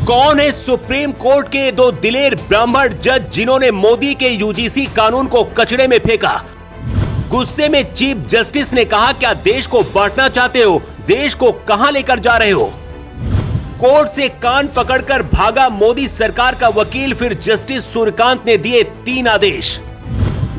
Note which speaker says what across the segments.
Speaker 1: कौन है supreme court के दो दिलेर ब्राह्मण जज जिन्होंने मोदी के यूजीसी कानून को कचड़े में फेंका? गुस्से में चीफ जस्टिस ने कहा, क्या देश को बांटना चाहते हो? देश को कहां लेकर जा रहे हो? कोर्ट से कान पकड़कर भागा मोदी सरकार का वकील, फिर जस्टिस सूर्यकांत ने दिए 3 आदेश।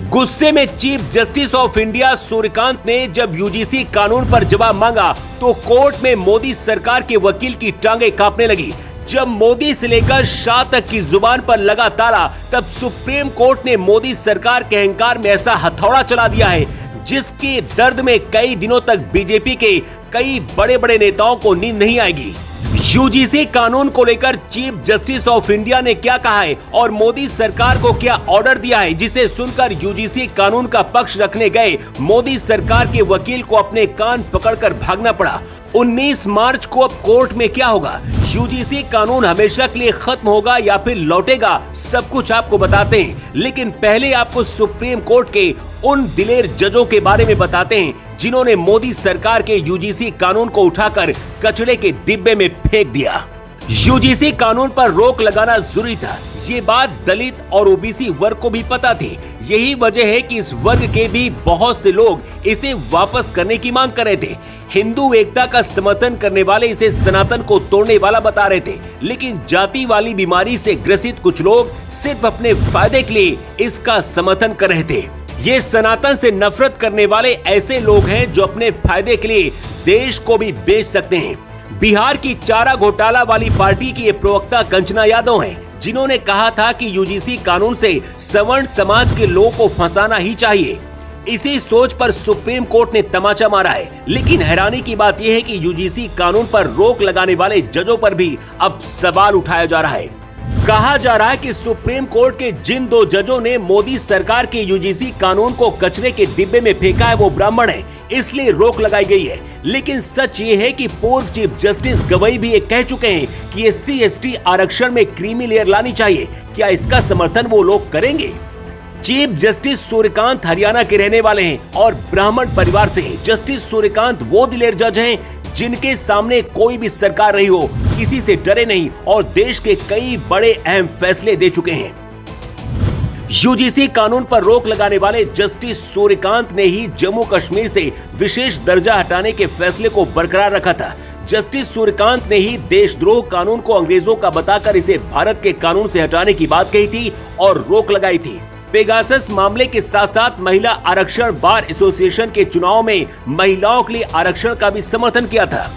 Speaker 1: गुस्से में chief justice of India Suryakant ने जब यूजीसी कानून पर जवाब मांगा तो कोर्ट में मोदी सरकार के वकील की टांगें कांपने लगी। जब मोदी से लेकर शाह तक की जुबान पर लगा ताला, तब सुप्रीम कोर्ट ने मोदी सरकार के अहंकार में ऐसा हथौड़ा चला दिया है जिसके दर्द में कई दिनों तक बीजेपी के कई बड़े बड़े नेताओं को नींद नहीं आएगी। यूजीसी कानून को लेकर चीफ जस्टिस ऑफ इंडिया ने क्या कहा है और मोदी सरकार को क्या ऑर्डर दिया है, जिसे सुनकर यूजीसी कानून का पक्ष रखने गए मोदी सरकार के वकील को अपने कान पकड़कर भागना पड़ा। 19 मार्च को अब कोर्ट में क्या होगा? यूजीसी कानून हमेशा के लिए खत्म होगा या फिर लौटेगा? सब कुछ आपको बताते हैं, लेकिन पहले आपको सुप्रीम कोर्ट के उन दिलेर जजों के बारे में बताते हैं जिन्होंने मोदी सरकार के यूजीसी कानून को उठाकर कचड़े के डिब्बे में फेंक दिया। यूजीसी कानून पर रोक लगाना जरूरी था, ये बात दलित और ओबीसी वर्ग को भी पता थी। यही वजह है कि इस वर्ग के भी बहुत से लोग इसे वापस करने की मांग कर रहे थे। हिंदू एकता का समर्थन करने वाले इसे सनातन को तोड़ने वाला बता रहे थे, लेकिन जाति वाली बीमारी से ग्रसित कुछ लोग सिर्फ अपने फायदे के लिए इसका समर्थन कर रहे थे। ये सनातन से नफरत करने वाले ऐसे लोग हैं जो अपने फायदे के लिए देश को भी बेच सकते हैं। बिहार की चारा घोटाला वाली पार्टी की ये प्रवक्ता कंचना यादव हैं, जिन्होंने कहा था कि यूजीसी कानून से सवर्ण समाज के लोगों को फंसाना ही चाहिए। इसी सोच पर सुप्रीम कोर्ट ने तमाचा मारा है। लेकिन हैरानी की बात यह है कि यूजीसी कानून पर रोक लगाने वाले जजों पर भी अब सवाल उठाया जा रहा है। कहा जा रहा है कि सुप्रीम कोर्ट के जिन 2 जजों ने मोदी सरकार के यूजीसी कानून को कचरे के डिब्बे में फेंका है वो ब्राह्मण है, इसलिए रोक लगाई गई है। लेकिन सच ये है कि पूर्व चीफ जस्टिस गवई भी ये कह चुके हैं कि SC/ST आरक्षण में क्रीमी लेयर लानी चाहिए। क्या इसका समर्थन वो लोग करेंगे? चीफ जस्टिस सूर्यकांत हरियाणा के रहने वाले हैं और ब्राह्मण परिवार से हैं। जस्टिस सूर्यकांत वो दिलेर जज हैं जिनके सामने कोई भी सरकार रही हो, किसी से डरे नहीं और देश के कई बड़े अहम फैसले दे चुके हैं। यूजीसी कानून पर रोक लगाने वाले जस्टिस सूर्यकांत ने ही जम्मू कश्मीर से विशेष दर्जा हटाने के फैसले को बरकरार रखा था। जस्टिस सूर्यकांत ने ही देशद्रोह कानून को अंग्रेजों का बताकर इसे भारत के कानून से हटाने की बात कही थी और रोक लगाई थी। पेगासस मामले के साथ साथ महिला आरक्षण बार एसोसिएशन के चुनाव में महिलाओं के लिए आरक्षण का भी समर्थन किया था।